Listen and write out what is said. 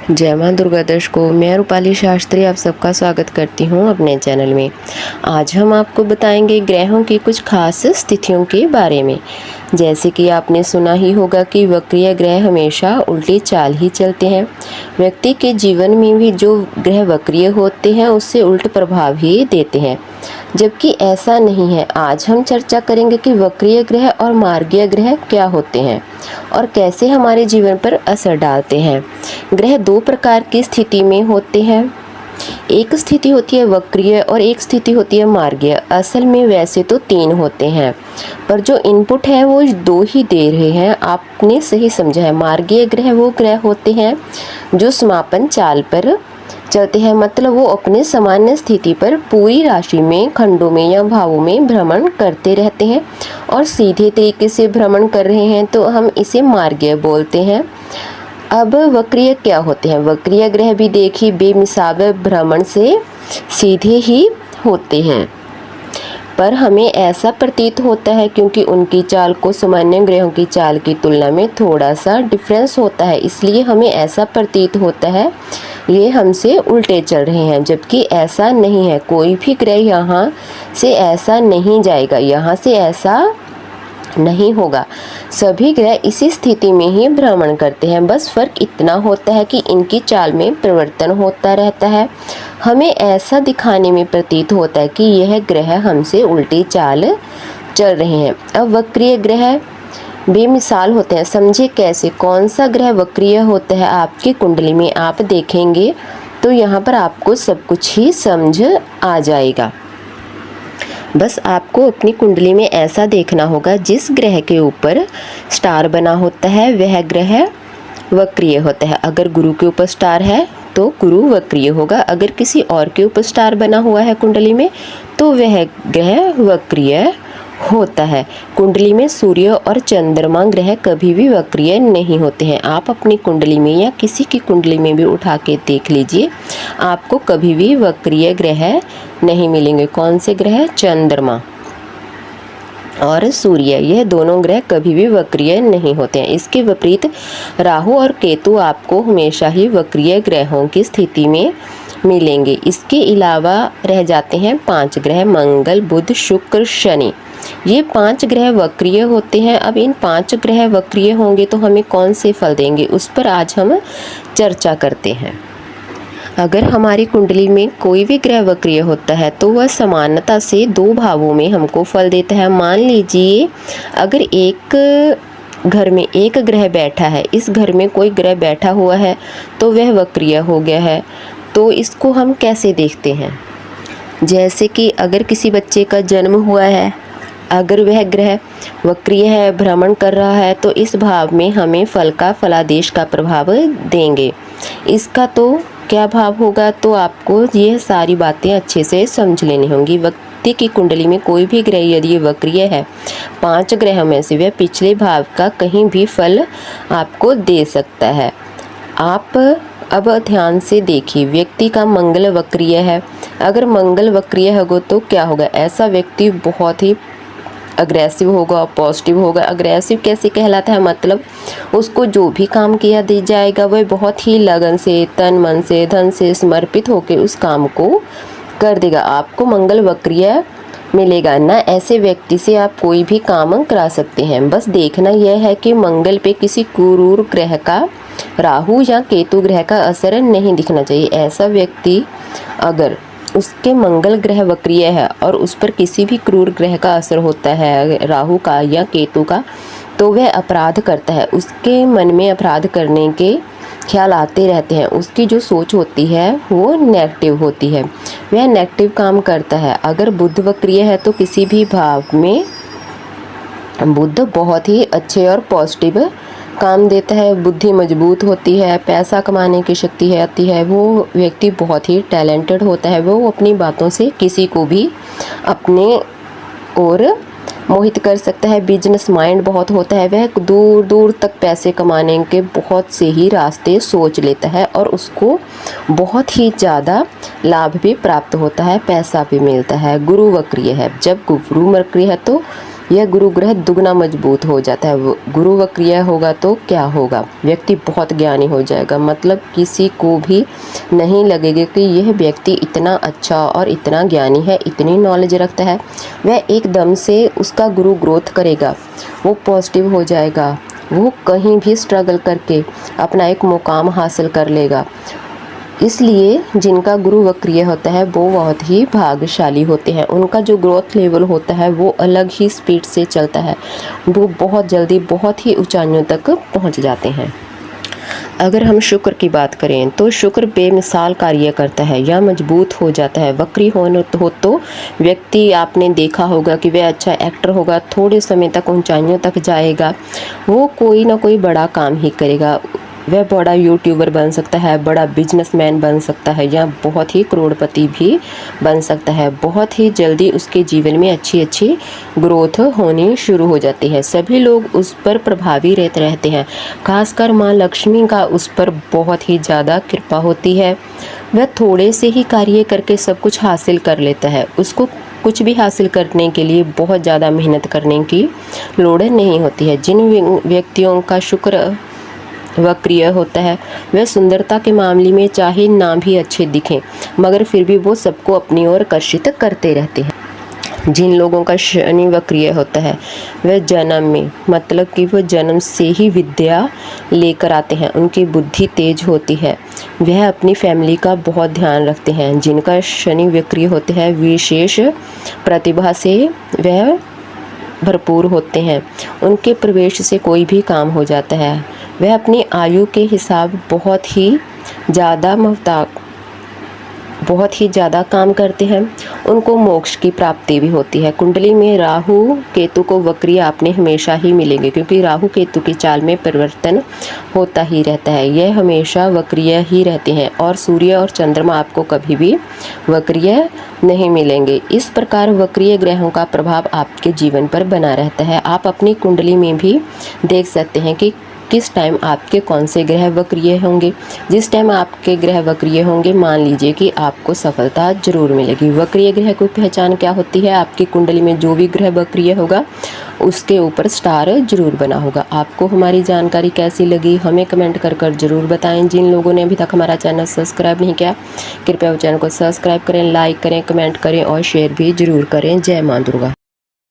जय मां दुर्गा दर्शकों, मैं रूपाली शास्त्री आप सबका स्वागत करती हूं अपने चैनल में। आज हम आपको बताएंगे ग्रहों की कुछ खास स्थितियों के बारे में। जैसे कि आपने सुना ही होगा कि वक्रीय ग्रह हमेशा उल्टी चाल ही चलते हैं। व्यक्ति के जीवन में भी जो ग्रह वक्रीय होते हैं उससे उल्ट प्रभाव ही देते हैं, जबकि ऐसा नहीं है। आज हम चर्चा करेंगे कि वक्रीय ग्रह और मार्गीय ग्रह क्या होते हैं और कैसे हमारे जीवन पर असर डालते हैं। ग्रह दो प्रकार की स्थिति में होते हैं, एक स्थिति होती है वक्रीय और एक स्थिति होती है मार्गीय। असल में वैसे तो तीन होते हैं, पर जो इनपुट है वो दो ही दे रहे हैं। आपने सही समझा है। मार्गीय ग्रह वो ग्रह होते हैं जो समापन चाल पर चलते हैं, मतलब वो अपने सामान्य स्थिति पर पूरी राशि में, खंडों में या भावों में भ्रमण करते रहते हैं और सीधे तरीके से भ्रमण कर रहे हैं तो हम इसे मार्गीय बोलते हैं। अब वक्रीय क्या होते हैं? वक्रीय ग्रह भी देखिए बेमिसाल भ्रमण से सीधे ही होते हैं, पर हमें ऐसा प्रतीत होता है क्योंकि उनकी चाल को सामान्य ग्रहों की चाल की तुलना में थोड़ा सा डिफरेंस होता है, इसलिए हमें ऐसा प्रतीत होता है ये हमसे उल्टे चल रहे हैं, जबकि ऐसा नहीं है। कोई भी ग्रह यहाँ से ऐसा नहीं जाएगा, यहाँ से ऐसा नहीं होगा। सभी ग्रह इसी स्थिति में ही भ्रमण करते हैं, बस फर्क इतना होता है कि इनकी चाल में परिवर्तन होता रहता है। हमें ऐसा दिखाने में प्रतीत होता है कि यह ग्रह हमसे उल्टी चाल चल रहे हैं। अब वक्रीय ग्रह बेमिसाल होते हैं। समझे कैसे? कौन सा ग्रह वक्रीय होता है आपकी कुंडली में आप देखेंगे तो यहाँ पर आपको सब कुछ ही समझ आ जाएगा। बस आपको अपनी कुंडली में ऐसा देखना होगा, जिस ग्रह के ऊपर स्टार बना होता है वह ग्रह वक्रीय होता है। अगर गुरु के ऊपर स्टार है तो गुरु वक्रीय होगा। अगर किसी और के ऊपर स्टार बना हुआ है कुंडली में तो वह ग्रह वक्रीय होता है। कुंडली में सूर्य और चंद्रमा ग्रह कभी भी वक्रीय नहीं होते हैं। आप अपनी कुंडली में या किसी की कुंडली में भी उठा के देख लीजिए, आपको कभी भी वक्रीय ग्रह नहीं मिलेंगे। कौन से ग्रह? चंद्रमा और सूर्य, यह दोनों ग्रह कभी भी वक्रीय नहीं होते हैं। इसके विपरीत राहु और केतु आपको हमेशा ही वक्रीय ग्रहों की स्थिति में मिलेंगे। इसके अलावा रह जाते हैं 5 ग्रह, मंगल, बुध, शुक्र, शनि। ये 5 ग्रह वक्रीय होते हैं। अब इन 5 ग्रह वक्रीय होंगे तो हमें कौन से फल देंगे, उस पर आज हम चर्चा करते हैं। अगर हमारी कुंडली में कोई भी ग्रह वक्रीय होता है तो वह समानता से 2 भावों में हमको फल देता है। मान लीजिए अगर एक घर में एक ग्रह बैठा है, इस घर में कोई ग्रह बैठा हुआ है तो वह वक्रीय हो गया है। तो इसको हम कैसे देखते हैं? जैसे कि अगर किसी बच्चे का जन्म हुआ है, अगर वह ग्रह वक्रीय है, भ्रमण कर रहा है, तो इस भाव में हमें फल का फलादेश का प्रभाव देंगे। इसका तो क्या भाव होगा, तो आपको ये सारी बातें अच्छे से समझ लेनी होंगी। व्यक्ति की कुंडली में कोई भी ग्रह यदि वक्रीय है, 5 ग्रहों में से वह पिछले भाव का कहीं भी फल आपको दे सकता है। आप अब ध्यान से देखिए, व्यक्ति का मंगल वक्रीय है। अगर मंगल वक्रीय होगा तो क्या होगा? ऐसा व्यक्ति बहुत ही अग्रेसिव होगा, पॉजिटिव होगा। अग्रेसिव कैसे कहलाता है? मतलब उसको जो भी काम किया दिया जाएगा वह बहुत ही लगन से, तन मन से, धन से समर्पित होकर उस काम को कर देगा। आपको मंगल वक्रीय मिलेगा ना, ऐसे व्यक्ति से आप कोई भी काम करा सकते हैं। बस देखना यह है कि मंगल पे किसी क्रूर ग्रह का, राहु या केतु ग्रह का असर नहीं दिखना चाहिए। ऐसा व्यक्ति अगर उसके मंगल ग्रह वक्रीय है और उस पर किसी भी क्रूर ग्रह का असर होता है, राहु का या केतु का, तो वह अपराध करता है। उसके मन में अपराध करने के ख्याल आते रहते हैं। उसकी जो सोच होती है वो नेगेटिव होती है, वह नेगेटिव काम करता है। अगर बुध वक्रीय है तो किसी भी भाव में बुध बहुत ही अच्छे और पॉजिटिव काम देता है। बुद्धि मजबूत होती है, पैसा कमाने की शक्ति आती है। वो व्यक्ति बहुत ही टैलेंटेड होता है। वो अपनी बातों से किसी को भी अपने ओर मोहित कर सकता है। बिजनेस माइंड बहुत होता है। वह दूर दूर तक पैसे कमाने के बहुत से ही रास्ते सोच लेता है और उसको बहुत ही ज़्यादा लाभ भी प्राप्त होता है, पैसा भी मिलता है। गुरु वक्रीय है, जब गुरु वक्रीय है तो यह गुरु ग्रह दुगना मजबूत हो जाता है। गुरु वक्रिय होगा तो क्या होगा, व्यक्ति बहुत ज्ञानी हो जाएगा, मतलब किसी को भी नहीं लगेगा कि यह व्यक्ति इतना अच्छा और इतना ज्ञानी है, इतनी नॉलेज रखता है। वह एकदम से उसका गुरु ग्रोथ करेगा, वो पॉजिटिव हो जाएगा, वो कहीं भी स्ट्रगल करके अपना एक मुकाम हासिल कर लेगा। इसलिए जिनका गुरु वक्रिय होता है वो बहुत ही भाग्यशाली होते हैं। उनका जो ग्रोथ लेवल होता है वो अलग ही स्पीड से चलता है, वो बहुत जल्दी बहुत ही ऊंचाइयों तक पहुंच जाते हैं। अगर हम शुक्र की बात करें तो शुक्र बेमिसाल कार्य करता है या मजबूत हो जाता है। वक्री हो तो व्यक्ति, आपने देखा होगा कि वह अच्छा एक्टर होगा, थोड़े समय तक ऊंचाइयों तक जाएगा, वो कोई ना कोई बड़ा काम ही करेगा। वह बड़ा यूट्यूबर बन सकता है, बड़ा बिजनेसमैन बन सकता है या बहुत ही करोड़पति भी बन सकता है। बहुत ही जल्दी उसके जीवन में अच्छी अच्छी ग्रोथ होनी शुरू हो जाती है। सभी लोग उस पर प्रभावी रहते हैं, खासकर माँ लक्ष्मी का उस पर बहुत ही ज़्यादा कृपा होती है। वह थोड़े से ही कार्य करके सब कुछ हासिल कर लेता है। उसको कुछ भी हासिल करने के लिए बहुत ज़्यादा मेहनत करने की लोड़ नहीं होती है। जिन व्यक्तियों का शुक्र वक्रिय होता है वह सुंदरता के मामले में चाहे ना भी अच्छे दिखें, मगर फिर भी वो सबको अपनी ओर आकर्षित करते रहते हैं। जिन लोगों का शनि वक्रिय होता है वह जन्म में, मतलब कि वो जन्म से ही विद्या लेकर आते हैं, उनकी बुद्धि तेज होती है, वह अपनी फैमिली का बहुत ध्यान रखते हैं। जिनका शनि वक्रिय होते हैं विशेष प्रतिभा से वह भरपूर होते हैं, उनके प्रवेश से कोई भी काम हो जाता है। वह अपनी आयु के हिसाब बहुत ही ज़्यादा काम करते हैं, उनको मोक्ष की प्राप्ति भी होती है। कुंडली में राहु केतु को वक्रिय आपने हमेशा ही मिलेंगे, क्योंकि राहु केतु की चाल में परिवर्तन होता ही रहता है, यह हमेशा वक्रिय ही रहते हैं। और सूर्य और चंद्रमा आपको कभी भी वक्रिय नहीं मिलेंगे। इस प्रकार वक्रिय ग्रहों का प्रभाव आपके जीवन पर बना रहता है। आप अपनी कुंडली में भी देख सकते हैं कि किस टाइम आपके कौन से ग्रह वक्रिय होंगे। जिस टाइम आपके ग्रह वक्रिय होंगे, मान लीजिए कि आपको सफलता जरूर मिलेगी। वक्रिय ग्रह की पहचान क्या होती है, आपकी कुंडली में जो भी ग्रह वक्रिय होगा उसके ऊपर स्टार जरूर बना होगा। आपको हमारी जानकारी कैसी लगी हमें कमेंट कर जरूर बताएं। जिन लोगों ने अभी तक हमारा चैनल सब्सक्राइब नहीं किया, कृपया वो चैनल को सब्सक्राइब करें, लाइक करें, कमेंट करें और शेयर भी जरूर करें। जय माँ दुर्गा।